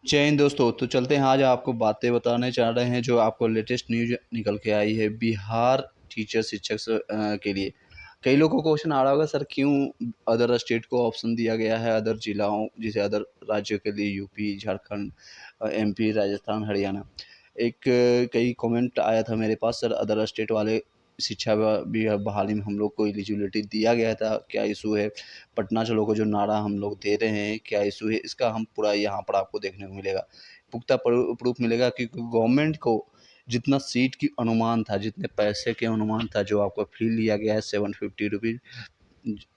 जय हिंद दोस्तों। तो चलते हैं, आज आपको बातें बताने जा रहे हैं जो आपको लेटेस्ट न्यूज निकल के आई है बिहार टीचर शिक्षक के लिए। कई लोगों को क्वेश्चन आ रहा होगा, सर क्यों अदर स्टेट को ऑप्शन दिया गया है, अदर जिलाओं जैसे अदर राज्यों के लिए, यूपी, झारखंड, एमपी, राजस्थान, हरियाणा। कई कमेंट आया था मेरे पास, सर अदर स्टेट वाले शिक्षा भी बहाली में हम लोग को एलिजिबिलिटी दिया गया था, क्या इशू है? पटना चलो को जो नारा हम लोग दे रहे हैं, क्या इशू है? इसका हम पूरा यहाँ पर आपको देखने को मिलेगा, पुख्ता प्रूफ मिलेगा कि गवर्नमेंट को जितना सीट की अनुमान था, जितने पैसे के अनुमान था, जो आपका फी लिया गया है 750 रुपीज़,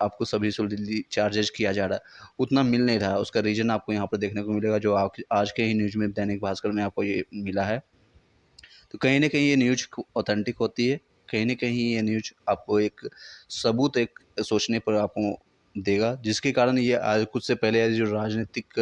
आपको सभी सुविधा चार्जेस किया जा रहा है, उतना मिल नहीं रहा है। उसका रीज़न आपको यहाँ पर देखने को मिलेगा, जो आज के ही न्यूज़ में दैनिक भास्कर में आपको ये मिला है। तो कहीं न कहीं ये न्यूज़ ऑथेंटिक होती है, कहीं न कहीं ये न्यूज़ आपको एक सबूत, एक सोचने पर आपको देगा, जिसके कारण ये आज कुछ से पहले जो राजनीतिक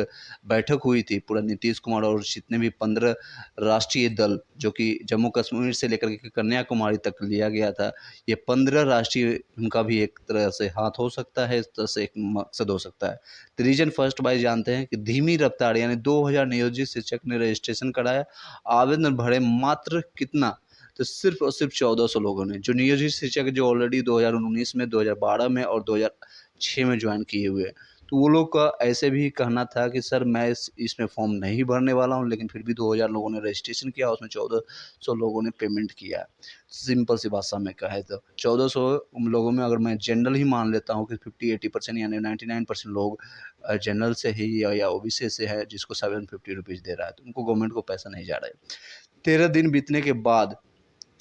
बैठक हुई थी, पूरा नीतीश कुमार और जितने भी 15 राष्ट्रीय दल, जो कि जम्मू कश्मीर से लेकर के कन्याकुमारी तक लिया गया था, ये 15 राष्ट्रीय, उनका भी एक तरह से हाथ हो सकता है, इस तरह से एक मकसद हो सकता है। तो रीजन फर्स्ट बाय जानते हैं कि धीमी रफ्तार, यानी 2000 नियोजित शिक्षक ने रजिस्ट्रेशन कराया, आवेदन भरे मात्र कितना? तो सिर्फ़ और सिर्फ़ 1400 लोगों ने, जो नियोजित शिक्षक जो ऑलरेडी 2019 में, 2012 में और 2006 में जॉइन किए हुए हैं। तो वो लोग का ऐसे भी कहना था कि सर मैं इसमें फ़ॉर्म नहीं भरने वाला हूँ, लेकिन फिर भी 2000 लोगों ने रजिस्ट्रेशन किया, उसमें 1400 लोगों ने पेमेंट किया। सिंपल सी भाषा में कहें तो 1400 लोगों में अगर मैं जनरल ही मान लेता हूँ कि 50-80% यानी 99% लोग जनरल से ही या ओबीसी से है, जिसको 750 रुपीज़ दे रहा है, तो उनको गवर्नमेंट को पैसा नहीं जा रहा है। 13 दिन बीतने के बाद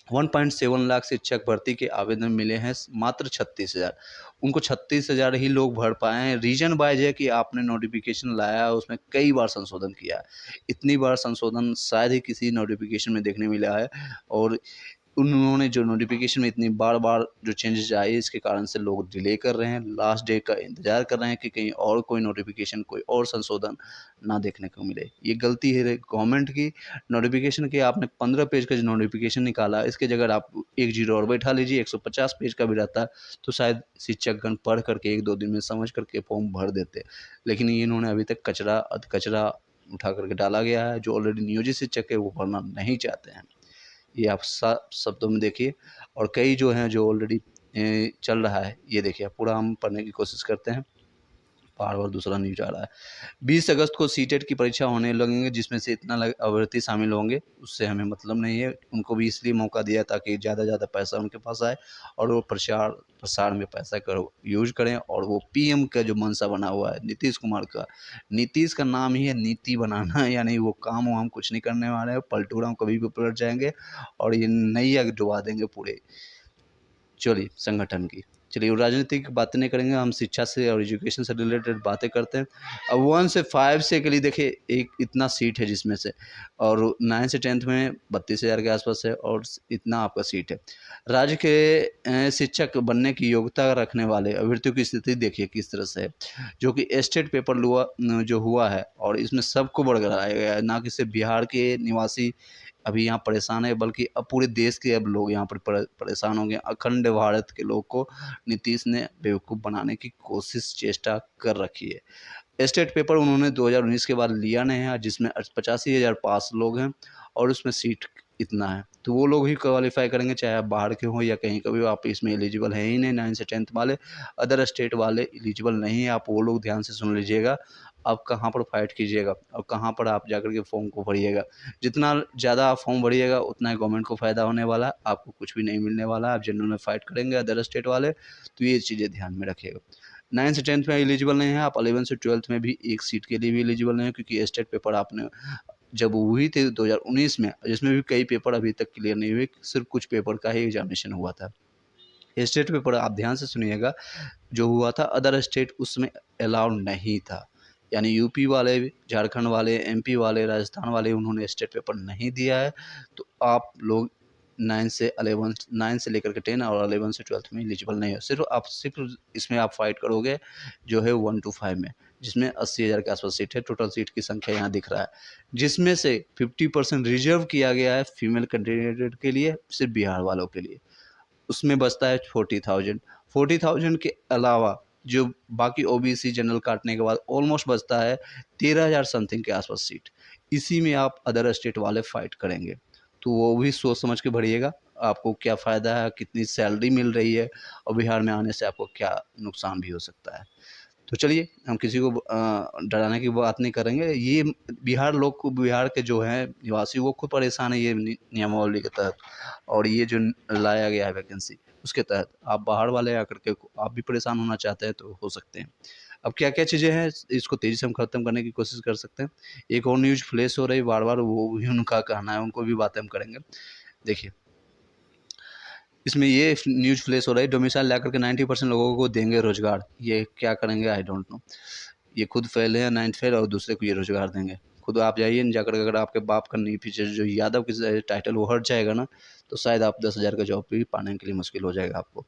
1.7 लाख शिक्षक भर्ती के आवेदन मिले हैं, मात्र 36,000। उनको 36,000 ही लोग भर पाए हैं। रीज़न वाइज़ है कि आपने नोटिफ़िकेशन लाया है, उसमें कई बार संशोधन किया है। इतनी बार संशोधन शायद ही किसी नोटिफ़िकेशन में देखने मिला है, और उन्होंने जो नोटिफ़िकेशन में इतनी बार-बार जो चेंजेज़ आए, इसके कारण से लोग डिले कर रहे हैं, लास्ट डे का इंतज़ार कर रहे हैं कि कहीं और कोई नोटिफ़िकेशन, कोई और संशोधन ना देखने को मिले। ये गलती है गवर्नमेंट की। नोटिफ़िकेशन की आपने 15 पेज का जो नोटिफ़िकेशन निकाला, इसकी जगह आप 1 ज़ीरो और बैठा लीजिए, 150 पेज का भी रहता, तो शायद शिक्षकगण पढ़ करके 1-2 दिन में समझ करके फॉर्म भर देते। लेकिन इन्होंने अभी तक कचरा अध-कचरा उठा करके डाला गया है, जो ऑलरेडी नियोजित शिक्षक है, वो भरना नहीं चाहते हैं। ये आप साफ शब्दों में देखिए, और कई जो हैं जो ऑलरेडी चल रहा है, ये देखिए, पूरा हम पढ़ने की कोशिश करते हैं। बार-बार दूसरा न्यूज़ आ रहा है। 20 अगस्त को सीटेट की परीक्षा होने लगेंगे, जिसमें से इतना अभ्यर्थी शामिल होंगे, उससे हमें मतलब नहीं है। उनको भी इसलिए मौका दिया ताकि ज़्यादा से ज़्यादा पैसा उनके पास आए, और वो प्रसार में पैसा का यूज़ करें, और वो पीएम का जो मंशा बना हुआ है नीतीश कुमार का, नीतीश का नाम ही है नीति बनाना, यानी वो काम-वाम कुछ नहीं करने वाले हैं, पलटूराम कभी भी पलट जाएँगे और ये नैया डुबा देंगे पूरे चलिए संगठन की। चलिए, वो राजनीतिक बातें नहीं करेंगे, हम शिक्षा से और एजुकेशन से रिलेटेड बातें करते हैं। अब 1 से 5 से के लिए देखिए, एक इतना सीट है जिसमें से, और 9 से 10th में 32,000 के आसपास है, और इतना आपका सीट है। राज्य के शिक्षक बनने की योग्यता रखने वाले अभ्यर्थियों की स्थिति देखिए किस तरह से है, जो कि स्टेट पेपर जो हुआ है, और इसमें सबको बरगलाया गया है, ना कि सिर्फ बिहार के निवासी अभी यहाँ परेशान है, बल्कि अब पूरे देश के अब लोग यहाँ पर परेशान हो गए। अखंड भारत के लोग को नीतीश ने बेवकूफ़ बनाने की कोशिश, चेष्टा कर रखी है। स्टेट पेपर उन्होंने 2019 के बाद लिया नहीं है, जिसमें 85,000 पास लोग हैं, और उसमें सीट इतना है। तो वो लोग ही क्वालीफ़ाई करेंगे, चाहे आप बाहर के हों या कहीं का भी हो, आप इसमें एलिजिबल हैं ही नहीं। 9 से 10th वाले, अदर स्टेट वाले एलिजिबल नहीं है। आप वो लोग ध्यान से सुन लीजिएगा, आप कहाँ पर फाइट कीजिएगा और कहाँ पर आप जाकर के फॉर्म को भरिएगा। जितना ज़्यादा आप फॉर्म भरिएगा, उतना ही गवर्नमेंट को फ़ायदा होने वाला है, आपको कुछ भी नहीं मिलने वाला है। आप जनरल में फाइट करेंगे अदर स्टेट वाले, तो ये चीज़ें ध्यान में रखिएगा। 9 से 10th में एलिजिबल नहीं है, आप 11 से 12th में भी एक सीट के लिए भी एलिजिबल नहीं है, क्योंकि स्टेट पेपर आपने जब हुई थी 2019 में, जिसमें भी कई पेपर अभी तक क्लियर नहीं हुए, सिर्फ कुछ पेपर का ही एग्जामिनेशन हुआ था। स्टेट पेपर आप ध्यान से सुनिएगा, जो हुआ था अदर स्टेट, उसमें अलाउड नहीं था। यानी यूपी वाले, झारखंड वाले, एमपी वाले, राजस्थान वाले, उन्होंने स्टेट पेपर नहीं दिया है। तो आप लोग 9 से लेकर के 10 और 11 से 12th में एलिजिबल नहीं हो। सिर्फ इसमें आप फाइट करोगे जो है 1 to 5 में, जिसमें 80,000 के आसपास सीट है। टोटल सीट की संख्या यहाँ दिख रहा है, जिसमें से 50% रिजर्व किया गया है फीमेल कैंडिडेट के लिए, सिर्फ बिहार वालों के लिए। उसमें बचता है 40,000। 40,000 के अलावा जो बाकी ओबीसी जनरल काटने के बाद ऑलमोस्ट बचता है 13,000 समथिंग के आसपास सीट। इसी में आप अदर स्टेट वाले फाइट करेंगे, तो वो भी सोच समझ के भरिएगा, आपको क्या फ़ायदा है, कितनी सैलरी मिल रही है और बिहार में आने से आपको क्या नुकसान भी हो सकता है। तो चलिए, हम किसी को डराने की बात नहीं करेंगे। ये बिहार लोग को, बिहार के जो हैं निवासी, वो खुद परेशान है ये नियमावली के तहत, और ये जो लाया गया है वैकेंसी, उसके तहत आप बाहर वाले आकर के आप भी परेशान होना चाहते हैं तो हो सकते हैं। अब क्या क्या चीज़ें हैं, इसको तेज़ी से हम ख़त्म करने की कोशिश कर सकते हैं। एक और न्यूज़ फ्लैश हो रही है बार बार, वो भी उनका कहना है, उनको भी बातें हम करेंगे। देखिए, इसमें ये न्यूज़ फ्लैश हो रहा है, डोमिसाइल लाकर के 90% लोगों को देंगे रोजगार। ये क्या करेंगे आई डोंट नो। ये खुद फेल है, 9th फेल, और दूसरे को ये रोजगार देंगे। खुद आप जाइए न जाकर, अगर आपके बाप का नहीं पीछे जो यादव की टाइटल वो हट जाएगा ना, तो शायद आप 10,000 का जॉब भी पाने के लिए मुश्किल हो जाएगा आपको।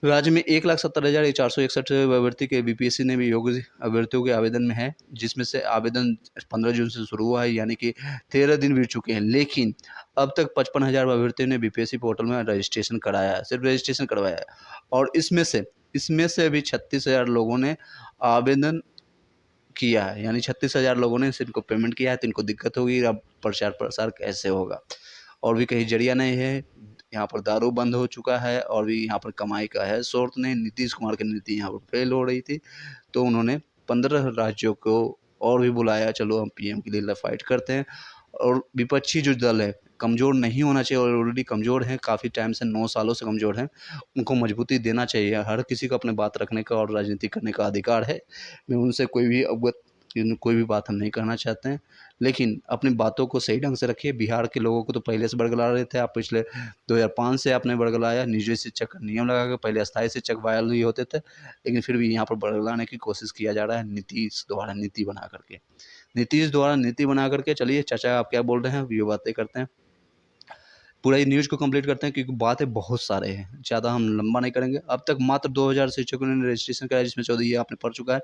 राज्य में 1,70,461 अभ्यर्थी के बीपीएससी ने भी योग्य अभ्यर्थियों के आवेदन में है, जिसमें से आवेदन 15 जून से शुरू हुआ है, यानी कि 13 दिन बीत चुके हैं। लेकिन अब तक 55,000 अभ्यर्थियों ने बीपीएससी पोर्टल में रजिस्ट्रेशन कराया है, सिर्फ रजिस्ट्रेशन करवाया है। और इसमें से अभी 36,000 लोगों ने आवेदन किया है, यानी 36,000 लोगों ने इनको पेमेंट किया है, तो इनको दिक्कत होगी, अब प्रचार प्रसार कैसे होगा। और भी कहीं जरिया नहीं है, यहाँ पर दारू बंद हो चुका है, और भी यहाँ पर कमाई का है सोर्स नहीं। नीतीश कुमार की नीति यहाँ पर फेल हो रही थी, तो उन्होंने 15 राज्यों को और भी बुलाया, चलो हम पीएम के लिए फाइट करते हैं। और विपक्षी जो दल है, कमज़ोर नहीं होना चाहिए, और ऑलरेडी कमज़ोर हैं, काफ़ी टाइम से, 9 सालों से कमज़ोर हैं, उनको मजबूती देना चाहिए। हर किसी को अपने बात रखने का और राजनीति करने का अधिकार है। मैं उनसे कोई भी बात हम नहीं कहना चाहते हैं, लेकिन अपनी बातों को सही ढंग से रखिए। बिहार के लोगों को तो पहले से बरगला रहे थे आप, पिछले 2005 से आपने बरगलाया, निजी शिक्षक का नियम लगा के। पहले अस्थायी शिक्षक बहाल ही होते थे, लेकिन फिर भी यहाँ पर बरगलाने की कोशिश किया जा रहा है नीतीश द्वारा नीति बना करके। चलिए चाचा, आप क्या बोल रहे हैं, ये बातें करते हैं। पूरा ये न्यूज़ को कंप्लीट करते हैं, क्योंकि बातें बहुत सारे हैं, ज़्यादा हम लंबा नहीं करेंगे। अब तक मात्र 2,000 शिक्षकों ने रजिस्ट्रेशन कराया, जिसमें 14 ये आपने पढ़ चुका है।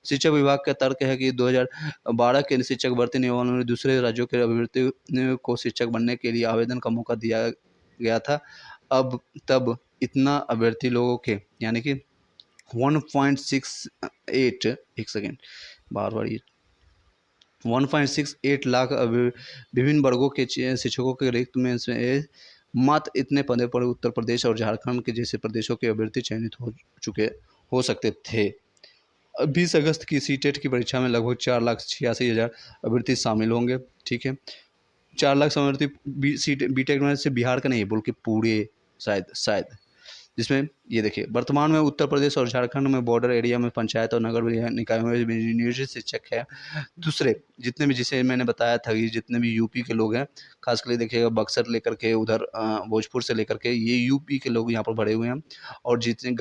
शिक्षा विभाग का तर्क है कि 2012 के शिक्षक भर्ती नियमावली में दूसरे राज्यों के अभ्यर्थियों को शिक्षक बनने के लिए आवेदन का मौका दिया गया था। अब तब इतना अभ्यर्थी लोगों के, यानी कि 1.68, एक सेकेंड, बार-बार ये 1.68 लाख विभिन्न वर्गों के शिक्षकों के रिक्त में से मात्र इतने पदों पर उत्तर प्रदेश और झारखंड के जैसे प्रदेशों के अभ्यर्थी चयनित हो सकते थे। 20 अगस्त की सीटेट की परीक्षा में लगभग 4,86,000 अभ्यर्थी शामिल होंगे। ठीक है, 4 लाख अभ्यर्थी सीट बीटेक में से बिहार का नहीं, बल्कि पूरे, शायद जिसमें ये देखिए, वर्तमान में उत्तर प्रदेश और झारखंड में बॉर्डर एरिया में पंचायत और नगर निकायों में भी नियोजित शिक्षक है। दूसरे जितने भी, जिसे मैंने बताया था कि जितने भी यूपी के लोग हैं, खासकर देखिएगा बक्सर लेकर के उधर भोजपुर से लेकर के, ये यूपी के लोग यहाँ पर भरे हुए हैं। और जितने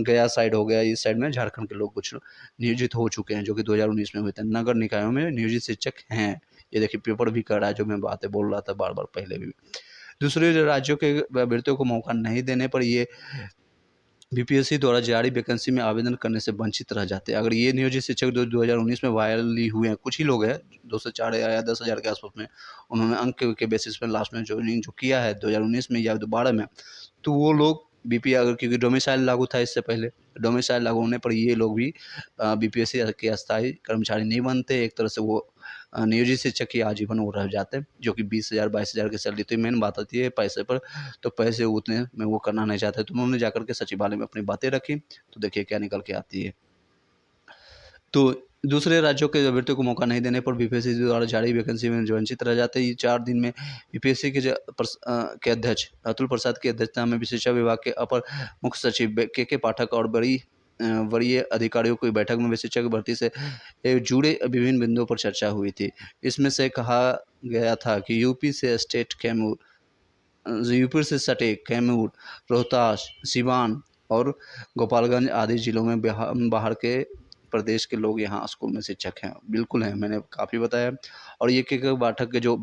गया साइड हो गया, इस साइड में झारखंड के लोग कुछ नियोजित हो चुके हैं, जो कि 2019 में हुए थे। नगर निकायों में नियोजित शिक्षक हैं। ये देखिए, पेपर भी कर रहा है, जो मैं बातें बोल रहा था बार बार पहले भी। दूसरे राज्यों के अभ्यर्थियों को मौका नहीं देने पर ये बीपीएससी द्वारा जारी वैकेंसी में आवेदन करने से वंचित रह जाते हैं। अगर ये नियोजित शिक्षक 2019 में वायरल ही हुए हैं, कुछ ही लोग हैं, 2 से 4 या 10,000 के आसपास में, उन्होंने अंक के बेसिस पे लास्ट में ज्वाइनिंग जो किया है 2019 में या 12 में, तो वो लोग बीपी, अगर क्योंकि डोमिसाइल लागू था इससे पहले, डोमिसाइल लागू होने पर ये लोग भी बीपीएससी के अस्थायी कर्मचारी नहीं बनते। एक तरह से वो नियोजित शिक्षक ही आजीवन वो रह जाते हैं, जो कि 20,000 22,000 की सैलरी। तो मेन बात आती है पैसे पर, तो पैसे उतने में वो करना नहीं चाहते, तो उन्होंने जाकर के सचिवालय में अपनी बातें रखी, तो देखिए क्या निकल के आती है। तो दूसरे राज्यों के अभ्यर्थियों को मौका नहीं देने पर बीपीएससी द्वारा जारी वैकेंसी में जो वंचित रह जाते हैं। ये 4 दिन में बीपीएससी के अध्यक्ष अतुल प्रसाद की अध्यक्षता में शिक्षा विभाग के अपर मुख्य सचिव के पाठक और वरीय अधिकारियों की बैठक में शिक्षक भर्ती से जुड़े विभिन्न बिंदुओं पर चर्चा हुई थी। इसमें से कहा गया था कि यूपी से सटे कैमूर, रोहतास, सिवान और गोपालगंज आदि जिलों में बाहर के प्रदेश के लोग यहाँ स्कूल में शिक्षक हैं। बिल्कुल हैं, मैंने काफ़ी बताया। और ये के पाठक के जो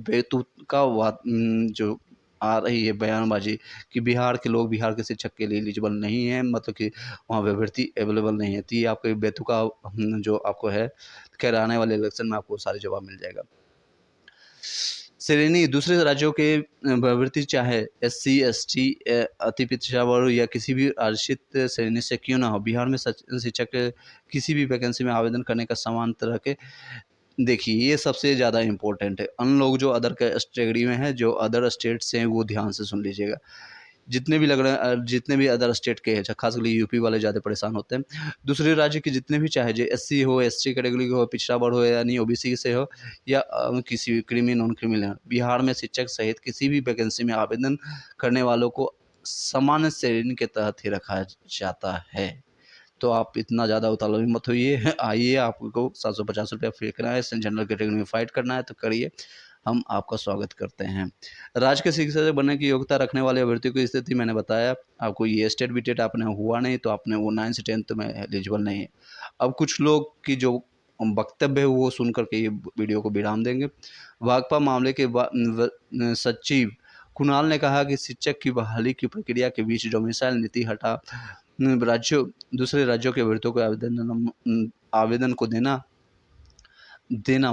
जो आ रही है बयानबाजी कि बिहार के लोग बिहार के शिक्षक के लिए एलिजिबल नहीं हैं, मतलब कि वहाँ अभ्यर्थी अवेलेबल नहीं है, तो ये आपके बेतुका जो आपको है। खैर, आने वाले इलेक्शन में आपको सारे जवाब मिल जाएगा। श्रेणी दूसरे राज्यों के प्रवृत्ति चाहे एससी, एसटी, अति पिछड़ा वर्ग या किसी भी आरक्षित श्रेणी से क्यों ना हो, बिहार में शिक्षक किसी भी वैकेंसी में आवेदन करने का समान तरह के देखिए, ये सबसे ज़्यादा इम्पोर्टेंट है। अन लोग जो अदर कैटेगरी में हैं, जो अदर स्टेट से हैं, वो ध्यान से सुन लीजिएगा। जितने भी लग रहे हैं जितने भी अदर स्टेट के हैं, खासकर यूपी वाले ज़्यादा परेशान होते हैं। दूसरे राज्य के जितने भी चाहे जो एससी हो, एसटी कैटेगरी हो, पिछड़ा वर्ग हो, यानी ओबीसी से हो या किसी भी क्रीमी नॉन क्रीमी हो, बिहार में शिक्षक सहित किसी भी वैकेंसी में आवेदन करने वालों को सामान्य श्रेणी के तहत ही रखा जाता है। तो आप इतना ज़्यादा उतावली मत होइए। आइए, आपको 750 रुपया फेंकना है, जनरल कैटेगरी में फाइट करना है तो करिए, हम आपका स्वागत करते हैं। राज्य के शिक्षक बनने की योग्यता रखने वाले अभ्यर्थियों की स्थिति मैंने बताया आपको। ये स्टेट बीटेट आपने हुआ नहीं तो आपने वो 9 से 10th में एलिजिबल नहीं है। अब कुछ लोग की जो वक्तव्य है वो सुन करके ये वीडियो को विराम देंगे। भाकपा मामले के सचिव कुणाल ने कहा कि शिक्षक की बहाली की प्रक्रिया के बीच डोमिसाइल नीति हटा राज्यों दूसरे राज्यों के अभ्यर्थियों को आवेदन को देना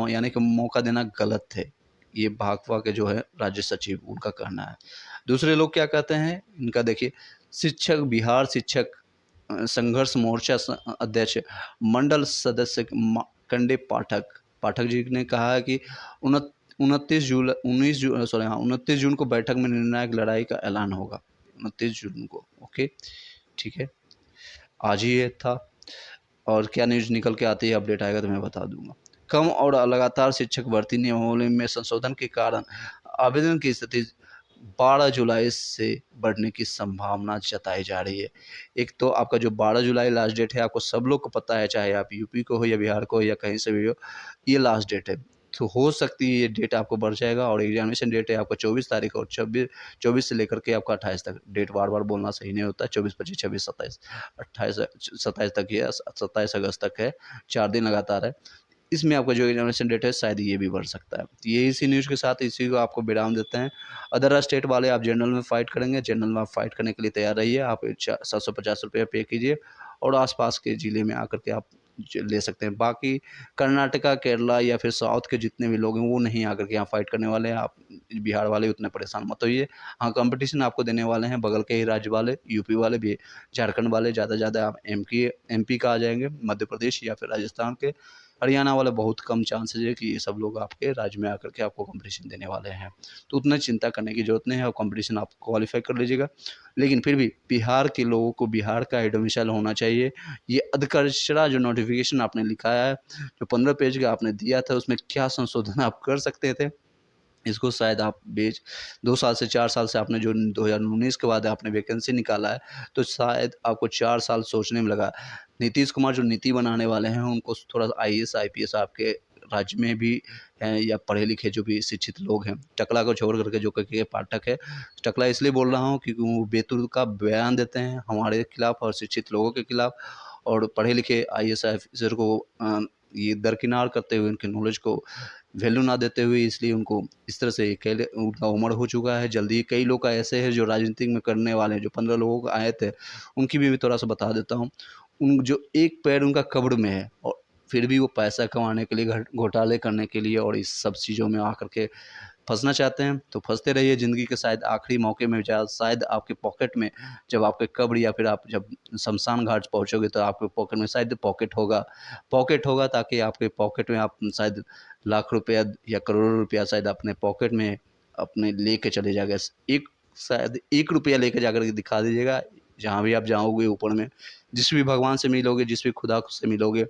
यानी कि मौका देना गलत है। ये भाकपा के जो है राज्य सचिव, उनका कहना है। दूसरे लोग क्या कहते हैं इनका देखिए। शिक्षक बिहार शिक्षक संघर्ष मोर्चा अध्यक्ष मंडल सदस्य कंडे पाठक जी ने कहा है कि 29 जून को बैठक में निर्णायक लड़ाई का ऐलान होगा। 29 जून को, ओके, ठीक है, आज ही ये था। और क्या न्यूज़ निकल के आती है, अपडेट आएगा तो मैं बता दूंगा। कम और लगातार शिक्षक भर्ती नियमावली में संशोधन के कारण आवेदन की स्थिति 12 जुलाई से बढ़ने की संभावना जताई जा रही है। एक तो आपका जो 12 जुलाई लास्ट डेट है, आपको सब लोग को पता है, चाहे आप यूपी को हो या बिहार को हो या कहीं से भी हो, ये लास्ट डेट है। तो हो सकती है ये डेट आपको बढ़ जाएगा। और एग्जामिनेशन डेट है आपका 24 तारीख और 24 से लेकर के आपका 28 तक। डेट बार बार बोलना सही नहीं होता। 24, 25, 26, 27, 28, 27 तक ही है, 27 अगस्त तक है, 4 दिन लगातार है। इसमें आपका जो एग्जामिनेशन डेट है शायद ये भी बढ़ सकता है। तो ये इसी न्यूज़ के साथ इसी को आपको विराम देते हैं। अदर स्टेट वाले आप जनरल में फ़ाइट करेंगे, जनरल में आप फ़ाइट करने के लिए तैयार रहिए। आप 750 रुपये पे कीजिए और आसपास के ज़िले में आकर के आप ले सकते हैं। बाकी कर्नाटका, केरला या फिर साउथ के जितने भी लोग हैं वो नहीं आकर के यहाँ फ़ाइट करने वाले हैं। आप बिहार वाले उतने परेशान मत होइए। हाँ, कंपटीशन आपको देने वाले हैं बगल के ही राज्य वाले, यूपी वाले भी, झारखंड वाले, ज़्यादा से ज़्यादा आप एमपी का आ जाएंगे, मध्य प्रदेश या फिर राजस्थान के। हरियाणा वाला बहुत कम चांसेस है कि ये सब लोग आपके राज्य में आकर के आपको कंपटीशन देने वाले हैं। तो उतना चिंता करने की ज़रूरत नहीं है और कंपटीशन आप क्वालिफ़ाई कर लीजिएगा। लेकिन फिर भी बिहार के लोगों को बिहार का ही डोमिसाइल होना चाहिए। ये अधकचरा जो नोटिफ़िकेशन आपने लिखाया है, जो 15 पेज का आपने दिया था, उसमें क्या संशोधन आप कर सकते थे, इसको शायद आप 2 साल से 4 साल से आपने जो 2019 के बाद आपने वैकेंसी निकाला है, तो शायद आपको 4 साल सोचने में लगा। नीतीश कुमार जो नीति बनाने वाले हैं, उनको थोड़ा आईएएस, आईपीएस आपके राज्य में भी हैं या पढ़े-लिखे जो भी शिक्षित लोग हैं। टकला को छोड़ करके जो के पाठक है, टकला इसलिए बोल रहा हूँ क्योंकि वो बेतुल का बयान देते हैं हमारे खिलाफ और शिक्षित लोगों के खिलाफ। और पढ़े-लिखे आईएएस ऑफिसर को ये दरकिनार करते हुए, उनके नॉलेज को वैल्यू ना देते हुए, इसलिए उनको इस तरह से उनका उम्र हो चुका है। जल्दी कई लोग का ऐसे हैं जो राजनीति में करने वाले हैं, जो 15 लोगों को आए थे, उनकी भी थोड़ा-सा बता देता हूँ। उन जो एक पैर उनका कब्र में है और फिर भी वो पैसा कमाने के लिए, घोटाले करने के लिए और इस सब चीज़ों में आकर के फँसना चाहते हैं, तो फँसते रहिए। ज़िंदगी के शायद आखिरी मौके में शायद आपके पॉकेट में, जब आपके कब्र या फिर आप जब शमशान घाट पहुँचोगे तो आपके पॉकेट में शायद पॉकेट होगा ताकि आपके पॉकेट में आप शायद लाख रुपया या करोड़ों रुपया शायद अपने पॉकेट में अपने लेके चले जाएगा। शायद 1 रुपया लेके जाकर के दिखा दीजिएगा, जहाँ भी आप जाओगे ऊपर में, जिस भी भगवान से मिलोगे, जिस भी खुदा से मिलोगे,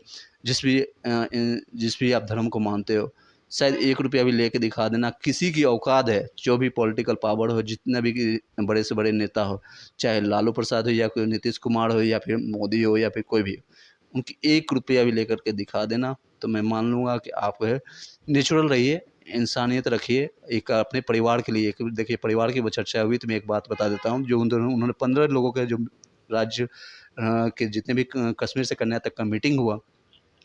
जिस भी आप धर्म को मानते हो, शायद 1 रुपया भी लेके दिखा देना। किसी की औकात है, जो भी पॉलिटिकल पावर हो, जितना भी बड़े से बड़े नेता हो, चाहे लालू प्रसाद हो या कोई नीतीश कुमार हो या फिर मोदी हो या फिर कोई भी हो, उनकी 1 रुपया भी लेकर के दिखा देना, तो मैं मान लूँगा कि आप नेचुरल रहिए, इंसानियत रखिए। एक अपने परिवार के लिए, एक देखिए परिवार की चर्चा हुई तो मैं एक बात बता देता हूँ, जो उन्होंने 15 लोगों के जो राज्य के जितने भी कश्मीर से कन्या तक का मीटिंग हुआ,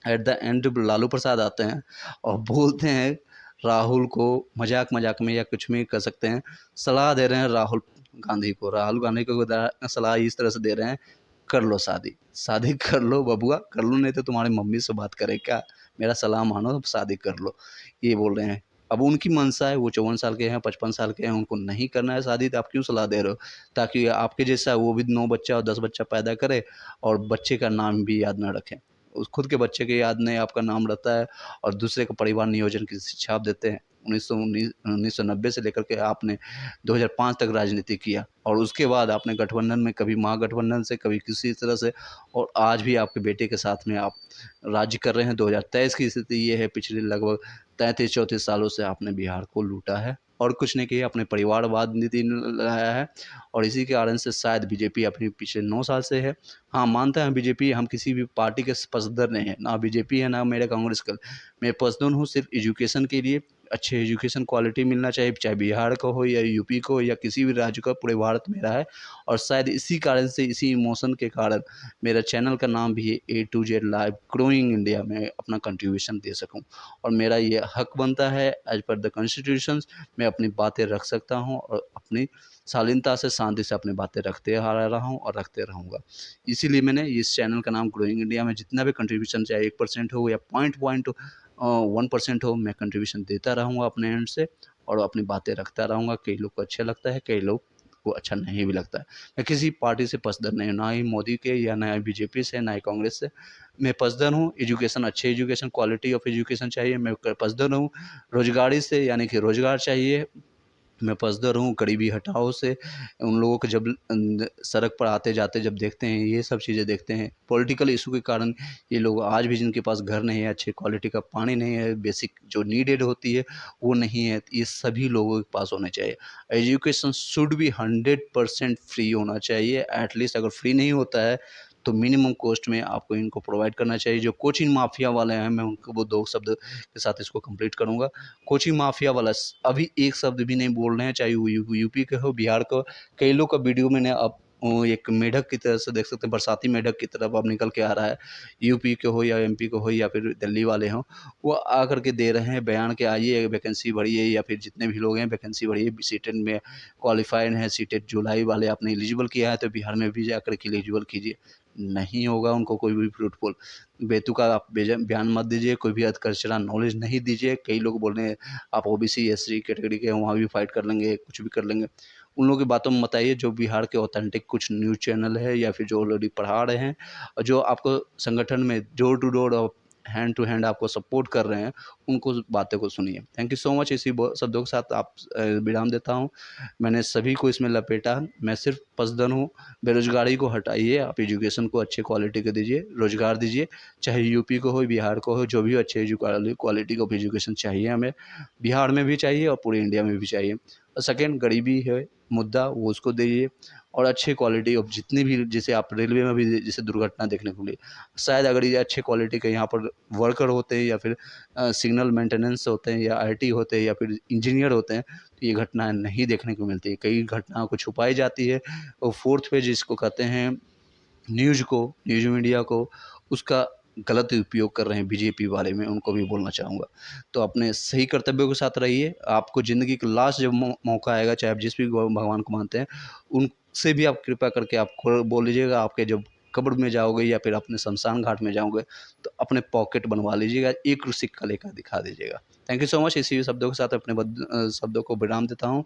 at the end Lalu Prasad आते हैं और बोलते हैं राहुल को, मजाक में या कुछ भी कर सकते हैं, सलाह दे रहे हैं राहुल गांधी को सलाह इस तरह से दे रहे हैं, कर लो शादी कर लो बबुआ, कर लो, नहीं तो तुम्हारी मम्मी से बात करे क्या, मेरा सलाह मानो, शादी कर लो, ये बोल रहे हैं। अब उनकी मंशा है, वो 54 साल के हैं, 55 साल के हैं, उनको नहीं करना है शादी, तो आप क्यों सलाह दे रहे हो? ताकि आपके जैसा वो भी 9 बच्चा और 10 बच्चा पैदा करे और बच्चे का नाम भी याद ना रखें। उस खुद के बच्चे के याद नहीं आपका नाम रहता है और दूसरे को परिवार नियोजन की शिक्षा आप देते हैं। 1990 से लेकर के आपने 2005 तक राजनीति किया और उसके बाद आपने गठबंधन में कभी महागठबंधन से, कभी किसी तरह से, और आज भी आपके बेटे के साथ में आप राज्य कर रहे हैं। 2023 की स्थिति ये है, पिछले लगभग 33-34 सालों से आपने बिहार को लूटा है और कुछ नहीं किया, अपने परिवारवाद नीति लाया है और इसी के कारण से शायद बीजेपी अपनी पिछले 9 साल से है। हाँ, मानते हैं बीजेपी, हम किसी भी पार्टी के पसंदर नहीं है, ना बीजेपी है ना मेरा कांग्रेस का। मैं पसंद हूँ सिर्फ एजुकेशन के लिए, अच्छे एजुकेशन क्वालिटी मिलना चाहिए, चाहे बिहार का हो या यूपी का हो या किसी भी राज्य का, पूरे भारत मेरा है। और शायद इसी कारण से, इसी इमोशन के कारण मेरा चैनल का नाम भी है A to Z live growing India में अपना कंट्रीब्यूशन दे सकूं और मेरा ये हक बनता है। एज पर द कॉन्स्टिट्यूशन मैं अपनी बातें रख सकता हूं और अपनी शालीनता से, शांति से अपनी बातें रखते आ रहा हूं और रखते रहूंगा। इसीलिए मैंने इस चैनल का नाम ग्रोइंग इंडिया में जितना भी कंट्रीब्यूशन, चाहे 1% हो या पॉइंट 1% हो, मैं कंट्रीब्यूशन देता रहूँगा अपने एंड से और अपनी बातें रखता रहूँगा। कई लोग को अच्छा लगता है, कई लोग को अच्छा नहीं भी लगता है। मैं किसी पार्टी से पसंद नहीं हूँ, ना ही मोदी के या ना ही बीजेपी से, ना ही कांग्रेस से। मैं पसंद हूँ एजुकेशन, अच्छे एजुकेशन, क्वालिटी ऑफ एजुकेशन चाहिए। मैं पसंद हूँ रोजगारी से, यानी कि रोजगार चाहिए। मैं पसंद हूँ गरीबी हटाओ से। उन लोगों को जब सड़क पर आते जाते जब देखते हैं, ये सब चीज़ें देखते हैं, पॉलिटिकल इशू के कारण ये लोग आज भी, जिनके पास घर नहीं है, अच्छे क्वालिटी का पानी नहीं है, बेसिक जो नीडेड होती है वो नहीं है, ये सभी लोगों के पास होना चाहिए। एजुकेशन शुड बी 100% फ्री होना चाहिए। एटलीस्ट अगर फ्री नहीं होता है तो मिनिमम कॉस्ट में आपको इनको प्रोवाइड करना चाहिए। जो कोचिंग माफिया वाले हैं, मैं उनको वो 2 शब्द के साथ इसको कंप्लीट करूँगा। कोचिंग माफिया वाला अभी एक शब्द भी नहीं बोल रहे हैं, चाहे वो यूपी के हो, बिहार का हो। कई लोग का वीडियो मैंने अब एक मेढक की तरह से देख सकते हैं, बरसाती मेढक की तरफ अब निकल के आ रहा है। यूपी के हो या एमपी के हो या फिर दिल्ली वाले हों, वो आकर के दे रहे हैं बयान के आइए वैकेंसी भरिए, या फिर जितने भी लोग हैं वैकेंसी भरिए। सीटेट में क्वालिफाइड हैं, सीटेट जुलाई वाले आपने एलिजिबल किया है तो बिहार में भी जाकर के एलिजिबल कीजिए। नहीं होगा उनको कोई भी फ्रूटफुल बेतुका आप बयान मत दीजिए, कोई भी अधकचरा नॉलेज नहीं दीजिए। कई लोग बोल रहे हैं आप ओबीसी एससी कैटेगरी के हैं, वहाँ भी फाइट कर लेंगे, कुछ भी कर लेंगे। उन लोगों की बातों में मत आइए। जो बिहार के ऑथेंटिक कुछ न्यूज़ चैनल है या फिर जो ऑलरेडी पढ़ा रहे हैं और जो आपको संगठन में डोर टू डोर और हैंड टू हैंड आपको सपोर्ट कर रहे हैं, उनको बातें को सुनिए। Thank you so much. इसी शब्दों के साथ आप विराम देता हूँ। मैंने सभी को इसमें लपेटा। मैं सिर्फ पसदन हूँ, बेरोजगारी को हटाइए, आप एजुकेशन को अच्छे क्वालिटी का दीजिए, रोजगार दीजिए। चाहे यूपी को हो, बिहार को हो, जो भी अच्छे क्वालिटी का एजुकेशन चाहिए हमें, बिहार में भी चाहिए और पूरे इंडिया में भी चाहिए। और सेकेंड, गरीबी है मुद्दा, वो उसको दीजिए और अच्छे क्वालिटी ऑफ जितनी भी, जैसे आप रेलवे में भी जैसे दुर्घटना देखने को मिली, शायद अगर ये अच्छे क्वालिटी के यहाँ पर वर्कर होते हैं या फिर सिग्नल मेंटेनेंस होते हैं या आईटी होते हैं या फिर इंजीनियर होते हैं, तो ये घटनाएं नहीं देखने को मिलती। कई घटनाओं को छुपाई जाती है और फोर्थ पेज जिसको कहते हैं न्यूज़ मीडिया को, उसका गलत उपयोग कर रहे हैं बीजेपी वाले। में उनको भी बोलना चाहूँगा। तो अपने सही कर्तव्यों के साथ रहिए। आपको ज़िंदगी का लास्ट जब मौका आएगा, चाहे आप जिस भी भगवान को मानते हैं, उनसे भी आप कृपा करके आप बोल लीजिएगा। आपके जब कब्र में जाओगे या फिर अपने शमशान घाट में जाओगे, तो अपने पॉकेट बनवा लीजिएगा, एक सिक्का लेकर दिखा दीजिएगा। Thank you so much. इसी शब्दों के साथ अपने शब्दों को विराम देता हूँ।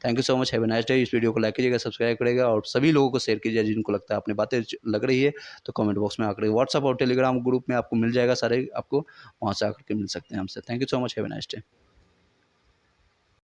Thank you so much. Have a nice day. इस वीडियो को लाइक कीजिएगा, सब्सक्राइब करिएगा और सभी लोगों को शेयर कीजिए जिनको लगता है अपनी बातें लग रही है, तो कमेंट बॉक्स में आकर व्हाट्सएप और टेलीग्राम ग्रुप में आपको मिल जाएगा सारे, आपको वहाँ से आकर के मिल सकते हैं हमसे। Thank you so much. Have a nice day.